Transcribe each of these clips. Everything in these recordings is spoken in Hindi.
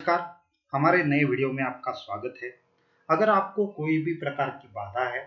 नमस्कार। हमारे नए वीडियो में आपका स्वागत है। अगर आपको कोई भी प्रकार की बाधा है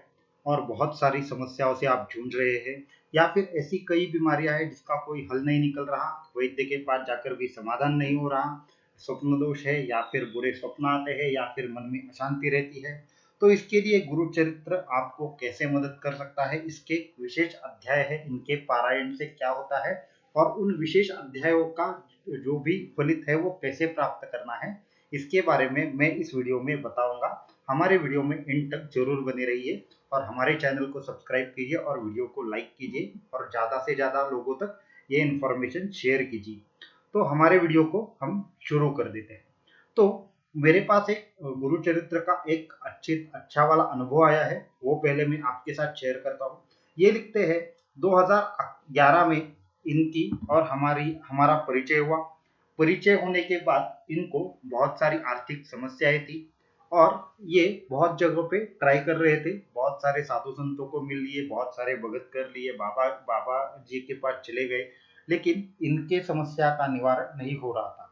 और बहुत सारी समस्याओं से आप जूझ रहे हैं या फिर ऐसी कई बीमारियां हैं जिसका कोई हल नहीं निकल रहा, वैद्य के पास जाकर भी समाधान नहीं हो रहा, स्वप्न दोष है या फिर बुरे स्वप्न आते हैं या फिर मन में अशांति रहती है, तो इसके लिए गुरु चरित्र आपको कैसे मदद कर सकता है, इसके विशेष अध्याय है, इनके पारायण से क्या होता है और उन विशेष अध्यायों का जो भी फलित है वो कैसे प्राप्त करना है, इसके बारे में मैं इस वीडियो में बताऊंगा। हमारे वीडियो में एंड तक जरूर बने रहिए और हमारे चैनल को सब्सक्राइब कीजिए और वीडियो को लाइक कीजिए और ज़्यादा से ज़्यादा लोगों तक ये इन्फॉर्मेशन शेयर कीजिए। तो हमारे वीडियो को हम शुरू कर देते हैं। तो मेरे पास एक गुरु चरित्र का एक अच्छा वाला अनुभव आया है, वो पहले मैं आपके साथ शेयर करता हूँ। ये लिखते हैं 2011 में इनकी और हमारा परिचय हुआ। परिचय होने के बाद इनको बहुत सारी आर्थिक समस्याएं थी और ये बहुत जगहों पे ट्राई कर रहे थे, बहुत सारे साधु संतों को मिल लिए, बहुत सारे भगत कर लिए, बाबा बाबा जी के पास चले गए, लेकिन इनके समस्या का निवारण नहीं हो रहा था।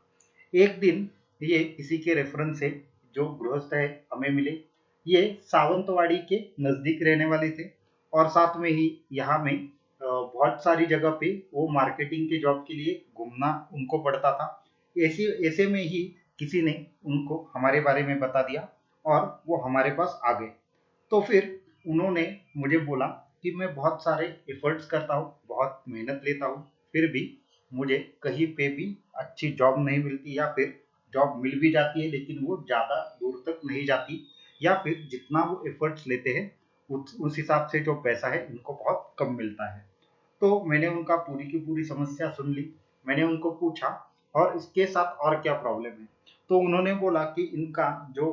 एक दिन ये किसी के रेफरेंस से जो गृहस्थ है हमें मिले। ये सावंतवाड़ी के नजदीक रहने वाले थे और साथ में ही यहाँ में बहुत सारी जगह पे वो मार्केटिंग के जॉब के लिए घूमना उनको पड़ता था। ऐसे ऐसे में ही किसी ने उनको हमारे बारे में बता दिया और वो हमारे पास आ गए। तो फिर उन्होंने मुझे बोला कि मैं बहुत सारे एफर्ट्स करता हूँ, बहुत मेहनत लेता हूँ, फिर भी मुझे कहीं पे भी अच्छी जॉब नहीं मिलती या फिर जॉब मिल भी जाती है लेकिन वो ज़्यादा दूर तक नहीं जाती, या फिर जितना वो एफर्ट्स लेते हैं उस हिसाब से जो पैसा है इनको बहुत कम मिलता है। तो मैंने उनका पूरी की पूरी समस्या सुन ली। मैंने उनको पूछा और इसके साथ और क्या प्रॉब्लम है, तो उन्होंने बोला कि इनका जो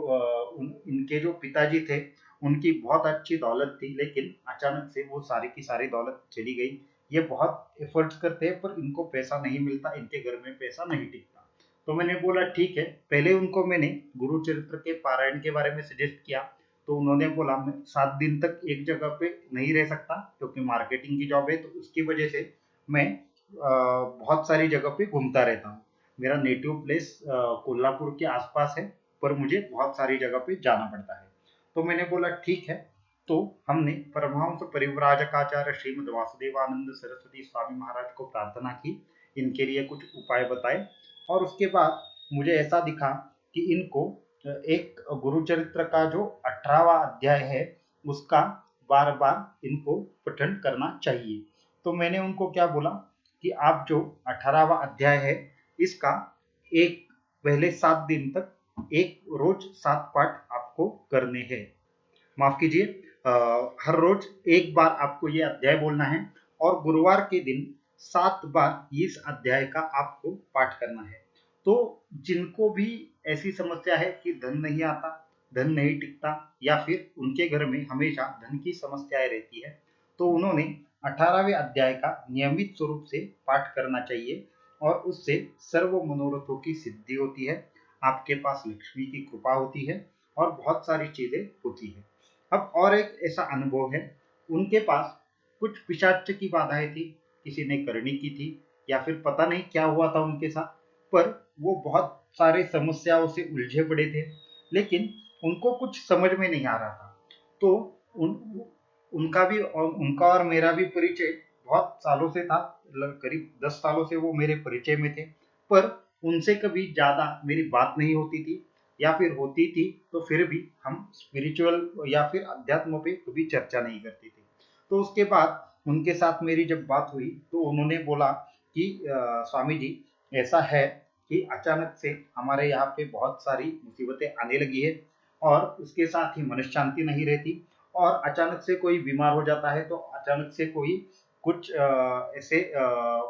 इनके जो पिताजी थे उनकी बहुत अच्छी दौलत थी, लेकिन अचानक से वो सारी की सारी दौलत चली गई। ये बहुत एफर्ट्स करते हैं पर इनको पैसा नहीं मिलता, इनके घर में पैसा नहीं टिकता। तो मैंने बोला ठीक है। पहले उनको मैंने गुरु चरित्र के पारायण के बारे में सजेस्ट किया, तो उन्होंने बोला मैं 7 दिन तक एक जगह पे नहीं रह सकता क्योंकि मार्केटिंग की जॉब है, तो उसकी वजह से मैं बहुत सारी जगह पे घूमता रहता हूँ। मेरा नेटिव प्लेस कोल्हापुर के आसपास है पर मुझे बहुत सारी जगह पे जाना पड़ता है। तो मैंने बोला ठीक है। तो हमने परमहंस परिव्राजकाचार्य श्रीमद वासुदेवानंद सरस्वती स्वामी महाराज को प्रार्थना की, इनके लिए कुछ उपाय बताए और उसके बाद मुझे ऐसा दिखा कि इनको एक गुरु चरित्र का जो 18वां अध्याय है उसका बार बार इनको पठन करना चाहिए। तो मैंने उनको क्या बोला कि आप जो 18वां अध्याय है इसका एक पहले 7 दिन तक एक रोज 7 पाठ आपको करने हैं। माफ कीजिए, हर रोज एक बार आपको ये अध्याय बोलना है और गुरुवार के दिन 7 बार इस अध्याय का आपको पाठ करना है। तो जिनको भी ऐसी समस्या है कि धन नहीं आता, धन नहीं टिकता या फिर उनके घर में हमेशा धन की समस्याएं रहती है, तो उन्होंने 18वें अध्याय का नियमित स्वरूप से पाठ करना चाहिए और उससे सर्व मनोरथों की सिद्धि होती है, आपके पास लक्ष्मी की कृपा होती है और बहुत सारी चीजें होती है। अब और एक ऐसा अनुभव है, उनके पास कुछ पिशाच की बाधाएं थी, किसी ने करनी की थी या फिर पता नहीं क्या हुआ था उनके साथ, पर वो बहुत सारे समस्याओं से उलझे पड़े थे, लेकिन उनको कुछ समझ में नहीं आ रहा था। तो उनका और मेरा भी परिचय बहुत सालों से था, करीब 10 सालों से वो मेरे परिचय में थे, पर उनसे कभी ज्यादा मेरी बात नहीं होती थी या फिर होती थी तो फिर भी हम स्पिरिचुअल या फिर अध्यात्म पे कभी चर्चा नहीं करते थे। तो उसके बाद उनके साथ मेरी जब बात हुई तो उन्होंने बोला कि स्वामी जी ऐसा है कि अचानक से हमारे यहाँ पे बहुत सारी मुसीबतें आने लगी है और उसके साथ ही मनशांति नहीं रहती, और अचानक से कोई बीमार हो जाता है तो अचानक से कोई कुछ ऐसे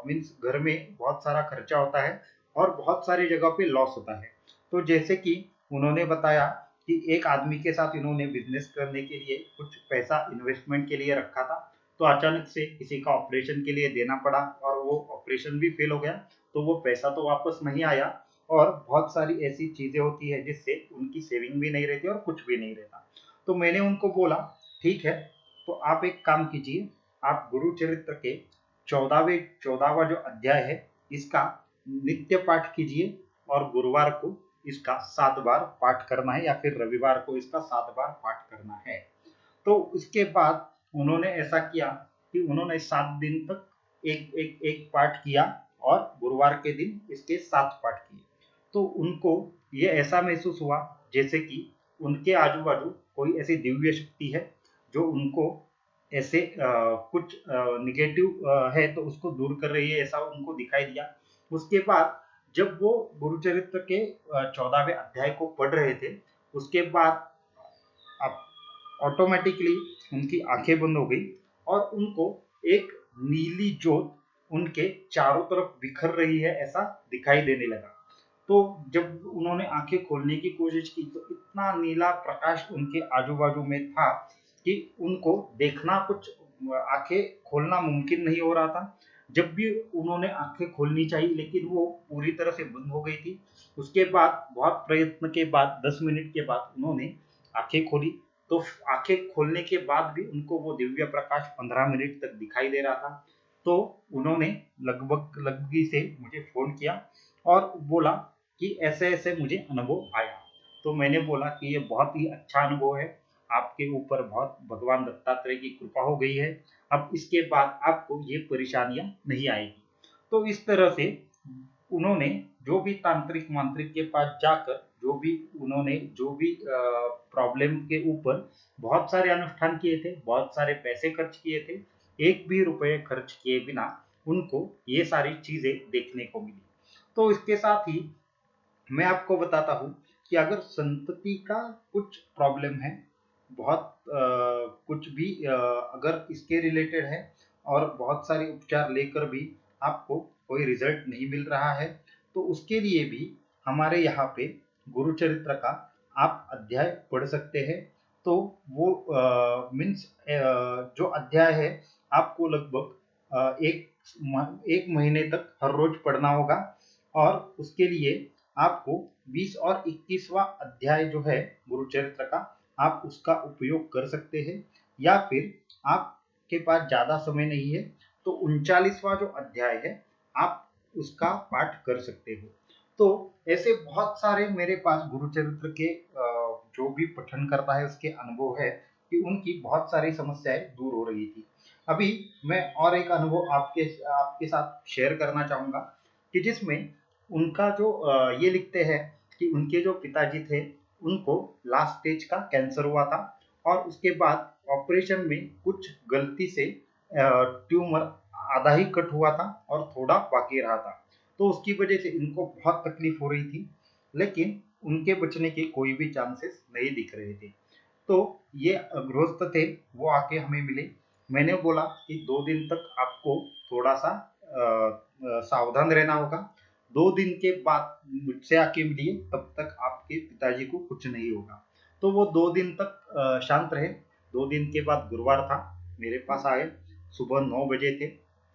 मीन्स घर में बहुत सारा खर्चा होता है और बहुत सारी जगह पे लॉस होता है। तो जैसे कि उन्होंने बताया कि एक आदमी के साथ इन्होंने बिजनेस करने के लिए कुछ पैसा इन्वेस्टमेंट के लिए रखा था, तो अचानक से किसी का ऑपरेशन के लिए देना पड़ा और वो ऑपरेशन भी फेल हो गया, तो वो पैसा तो वापस नहीं आया और बहुत सारी ऐसी चीजें होती है जिससे उनकी सेविंग भी नहीं रहती और कुछ भी नहीं रहता। तो मैंने उनको बोला ठीक है, तो आप एक काम कीजिए, आप गुरु चरित्र के 14वां जो अध्याय है इसका नित्य पाठ कीजिए और गुरुवार को इसका 7 बार पाठ करना है या फिर रविवार को इसका 7 बार पाठ करना है। तो इसके बाद उन्होंने ऐसा किया कि उन्होंने 7 दिन तक एक पाठ किया और गुरुवार के दिन इसके 7 पाठ किए। तो उनको ये ऐसा महसूस हुआ जैसे कि उनके आजू बाजू कोई ऐसी दिव्य शक्ति है जो उनको ऐसे कुछ निगेटिव है तो उसको दूर कर रही है, ऐसा उनको दिखाई दिया। उसके बाद जब वो गुरुचरित्र के 14वें अध्याय को पढ़ रहे थे, उसके बाद ऑटोमेटिकली उनकी आंखें बंद हो गई और उनको एक नीली ज्योत उनके चारों तरफ बिखर रही है ऐसा दिखाई देने लगा। तो जब उन्होंने आंखें खोलने की कोशिश की तो इतना नीला प्रकाश उनके आजू बाजू में था कि उनको देखना कुछ आंखें खोलना मुमकिन नहीं हो रहा था। जब भी उन्होंने आंखें खोलनी चाहिए लेकिन वो पूरी तरह से बंद हो गई थी। उसके बाद बहुत प्रयत्न के बाद 10 मिनट के बाद उन्होंने आंखें खोली तो आंखें खोलने के बाद भी उनको वो दिव्य प्रकाश 15 मिनट तक दिखाई दे रहा था। तो उन्होंने लगभग से मुझे फोन किया और बोला कि ऐसे ऐसे मुझे अनुभव आया। तो मैंने बोला कि ये बहुत ही अच्छा अनुभव है, आपके ऊपर बहुत भगवान दत्तात्रेय की कृपा हो गई है, अब इसके बाद आपको ये परेशानियां नहीं आएगी। तो इस तरह से उन्होंने जो भी तांत्रिक मांत्रिक के पास जाकर जो भी प्रॉब्लम के ऊपर बहुत सारे अनुष्ठान किए थे, बहुत सारे पैसे खर्च किए थे, एक भी रुपये खर्च किए बिना उनको ये सारी चीजें देखने को मिली। तो इसके साथ ही मैं आपको बताता हूँ कि अगर संतति का कुछ प्रॉब्लम है, बहुत कुछ भी अगर इसके रिलेटेड है और बहुत सारे उपचार लेकर भी आपको कोई रिजल्ट नहीं मिल रहा है, तो उसके लिए भी हमारे यहाँ पे गुरुचरित्र का आप अध्याय पढ़ सकते हैं। तो वो मीन्स जो अध्याय है आपको लगभग एक महीने तक हर रोज पढ़ना होगा और उसके लिए आपको 20 और 21वां अध्याय जो है गुरुचरित्र का आप उसका उपयोग कर सकते हैं, या फिर आपके पास ज्यादा समय नहीं है तो 39वां जो अध्याय है आप उसका पाठ कर सकते हो। तो ऐसे बहुत सारे मेरे पास गुरुचरित्र के जो भी पठन करता है उसके अनुभव है कि उनकी बहुत सारी समस्याएं दूर हो रही थी। अभी मैं और एक अनुभव आपके साथ शेयर करना चाहूंगा कि जिसमें उनका जो ये लिखते हैं कि उनके जो पिताजी थे उनको लास्ट स्टेज का कैंसर हुआ था और उसके बाद ऑपरेशन में कुछ गलती से ट्यूमर आधा ही कट हुआ था और थोड़ा बाकी रहा था। तो उसकी वजह से इनको बहुत तकलीफ हो रही थी, लेकिन उनके बचने के कोई भी चांसेस नहीं दिख रहे थे। तो ये गृहस्थ थे, वो आके हमें मिले। मैंने बोला कि 2 दिन तक आपको थोड़ा सा सावधान रहना होगा। 2 दिन के बाद मुझसे आके मिलिए, तब तक आपके पिताजी को कुछ नहीं होगा। तो वो 2 दिन तक शांत रहे। 2 दिन के बाद गुरुवार था, मेरे पास आए, सुबह 9 बजे थे।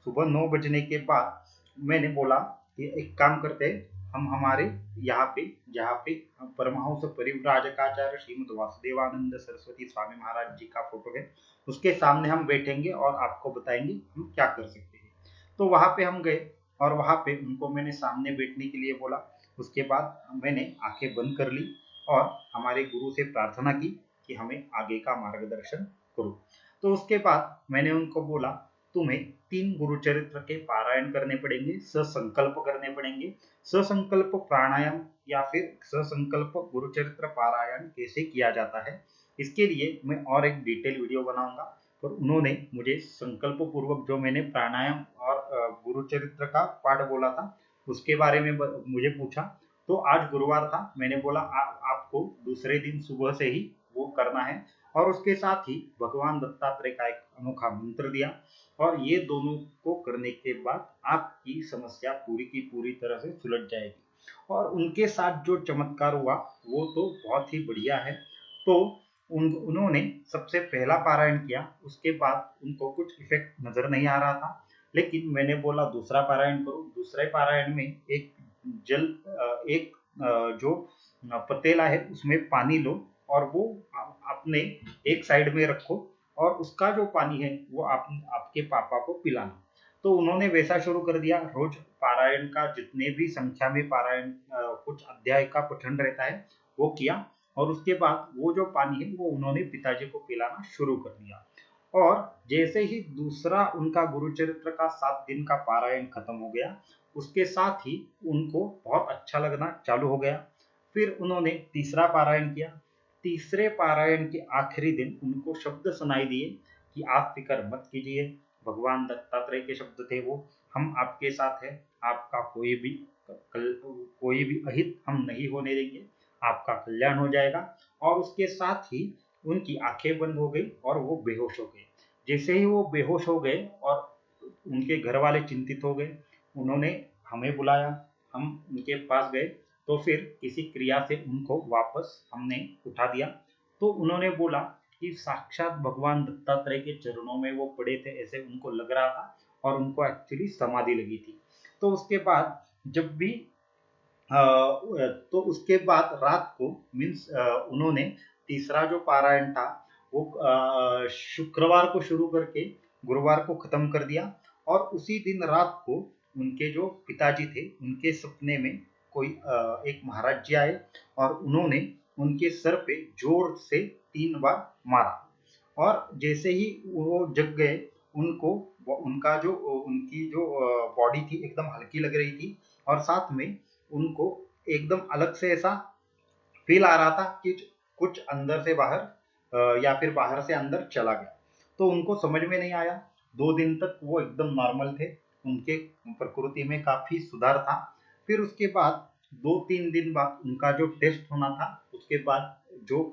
सुबह 9 बजने के बाद मैंने बोला कि एक काम करते हैं, हम हमारे यहाँ पे जहाँ पे परमहंस परिव्राजकाचार्य श्रीमद वासुदेवानंद सरस्वती स्वामी महाराज जी का फोटो है, उसके सामने हम बैठेंगे और आपको बताएंगे हम क्या कर सकते हैं। तो वहां पे हम गए और वहां पे उनको मैंने सामने बैठने के लिए बोला। उसके बाद मैंने आंखें बंद कर ली और हमारे गुरु से प्रार्थना की कि हमें आगे का मार्गदर्शन करो। तो उसके बाद मैंने उनको बोला, तुम्हें 3 गुरुचरित्र के पारायण करने पड़ेंगे, ससंकल्प करने पड़ेंगे। ससंकल्प प्राणायाम या फिर ससंकल्प गुरुचरित्र पारायण कैसे किया जाता है, इसके लिए मैं और एक डिटेल वीडियो बनाऊंगा। और उन्होंने मुझे संकल्प पूर्वक जो मैंने प्राणायाम और गुरुचरित्र का पाठ बोला था उसके बारे में मुझे पूछा। तो आज गुरुवार था, मैंने बोला आपको दूसरे दिन सुबह से ही वो करना है और उसके साथ ही भगवान दत्तात्रेय का एक अनोखा मंत्र दिया और ये दोनों को करने के बाद आपकी समस्या पूरी की पूरी तरह से सुलझ जाएगी। और उनके साथ जो चमत्कार हुआ वो तो बहुत ही बढ़िया है। तो उन्होंने सबसे पहला पारायण किया, उसके बाद उनको कुछ इफेक्ट नजर नहीं आ रहा था, लेकिन मैंने बोला दूसरा पारायण करो। दूसरे पारायण में एक जो पतीला है उसमें पानी लो और वो अपने एक साइड में रखो और उसका जो पानी है वो आपके पापा को पिलाना। तो उन्होंने वैसा शुरू कर दिया, रोज पारायण का जितने भी संख्या में पारायण कुछ अध्याय का पठन रहता है वो किया, और उसके बाद वो जो पानी है वो उन्होंने पिताजी को पिलाना शुरू कर दिया। और जैसे ही दूसरा उनका गुरुचरित्र का 7 दिन का पारायण खत्म हो गया, उसके साथ ही उनको बहुत अच्छा लगना चालू हो गया। फिर उन्होंने तीसरा पारायण किया। तीसरे पारायण के आखिरी दिन उनको शब्द सुनाई दिए कि आप फिक्र मत कीजिए, भगवान दत्तात्रेय के शब्द थे वो, हम आपके साथ हैं, आपका कोई भी अहित हम नहीं होने देंगे, आपका कल्याण हो जाएगा। और उसके साथ ही उनकी आंखें बंद हो गई और वो बेहोश हो गए। जैसे ही वो बेहोश हो गए और उनके घर वाले चिंतित हो गए, उन्होंने हमें बुलाया, हम उनके पास गए, तो फिर किसी क्रिया से उनको वापस हमने उठा दिया। तो उन्होंने बोला कि साक्षात भगवान दत्तात्रेय के चरणों में वो पड़े थे, ऐसे उनको लग रहा था, और उनको एक्चुअली समाधि लगी थी। तो उसके बाद जब भी तो उसके बाद रात को मीन्स उन्होंने तीसरा जो पारायण था वो शुक्रवार को शुरू करके गुरुवार को खत्म कर दिया। और उसी दिन रात को उनके जो पिताजी थे उनके सपने में कोई एक महाराज जी आए और उन्होंने उनके सर पे जोर से 3 बार मारा। और जैसे ही वो जग गए, उनको उनका जो उनकी जो बॉडी थी एकदम हल्की लग रही थी, और साथ में उनको एकदम अलग से ऐसा फील आ रहा था कि कुछ अंदर से बाहर या फिर बाहर से अंदर चला गया। तो उनको समझ में नहीं आया। 2 दिन तक वो एकदम नॉर्मल थे, उनके प्रकृति में काफी सुधार था। फिर उसके बाद 2-3 दिन बाद उनका जो टेस्ट होना था, उसके बाद जो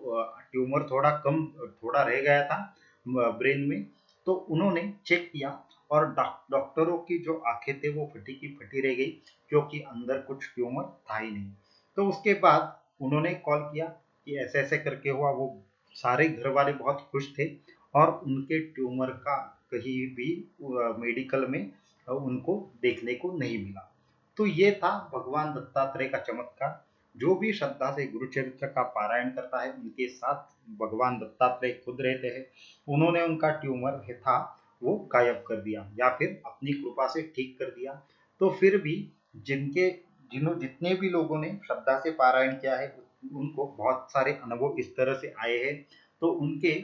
ट्यूमर थोड़ा रह गया था ब्रेन में, तो उन्होंने चेक किया और डॉक्टरों की जो आंखें थे वो फटी की फटी रह गई, क्योंकि अंदर कुछ ट्यूमर था ही नहीं। तो उसके बाद उन्होंने कॉल किया कि ऐसे ऐसे करके हुआ। वो सारे घर वाले बहुत खुश थे, और उनके ट्यूमर का कहीं भी मेडिकल में उनको देखने को नहीं मिला। तो ये था भगवान दत्तात्रेय का चमत्कार। जो भी श्रद्धा से गुरुचरित्र का पारायण करता है, उनके साथ भगवान दत्तात्रेय खुद रहते हैं। उन्होंने उनका ट्यूमर था वो गायब कर दिया या फिर अपनी कृपा से ठीक कर दिया। तो फिर भी जितने भी लोगों ने श्रद्धा से पारायण किया है, उनको बहुत सारे अनुभव इस तरह से आए हैं। तो उनके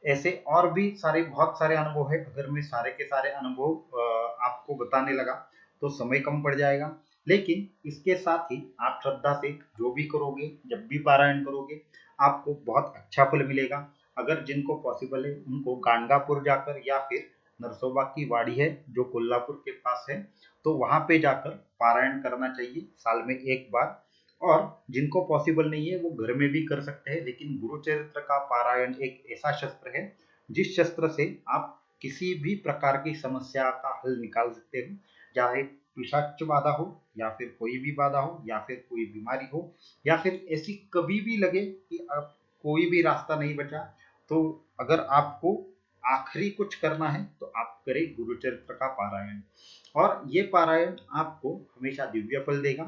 ऐसे और भी बहुत सारे अनुभव है। अगर मैं सारे के सारे अनुभव आपको बताने लगा तो समय कम पड़ जाएगा। लेकिन इसके साथ ही आप श्रद्धा से जो भी करोगे, जब भी पारायण करोगे, आपको बहुत अच्छा फल मिलेगा। अगर जिनको पॉसिबल है उनको गाणगापुर जाकर, या फिर नरसोबा की वाड़ी है जो कोल्हापुर के पास है, तो वहां पे जाकर पारायण करना चाहिए साल में एक बार। और जिनको पॉसिबल नहीं है वो घर में भी कर सकते हैं। लेकिन गुरुचरित्र का पारायण एक ऐसा शस्त्र है जिस शस्त्र से आप किसी भी प्रकार की समस्या का हल निकाल सकते हो, चाहे पिशाच बाधा हो, या फिर कोई भी बाधा हो, या फिर कोई बीमारी हो, या फिर ऐसी कभी भी लगे कि आप कोई भी रास्ता नहीं बचा, तो अगर आपको आखिरी कुछ करना है तो आप करें गुरुचरित्र का पारायण। और ये पारायण आपको हमेशा दिव्य फल देगा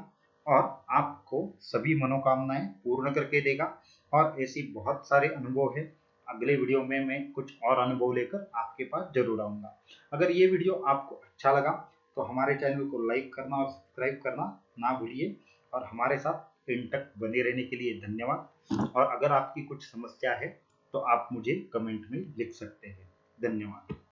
और आपको सभी मनोकामनाएं पूर्ण करके देगा। और ऐसी बहुत सारे अनुभव है। अगले वीडियो में मैं कुछ और अनुभव लेकर आपके पास जरूर आऊंगा। अगर ये वीडियो आपको अच्छा लगा तो हमारे चैनल को लाइक करना और सब्सक्राइब करना ना भूलिए, और हमारे साथ एंड तक बने रहने के लिए धन्यवाद। और अगर आपकी कुछ समस्या है तो आप मुझे कमेंट में लिख सकते हैं। धन्यवाद।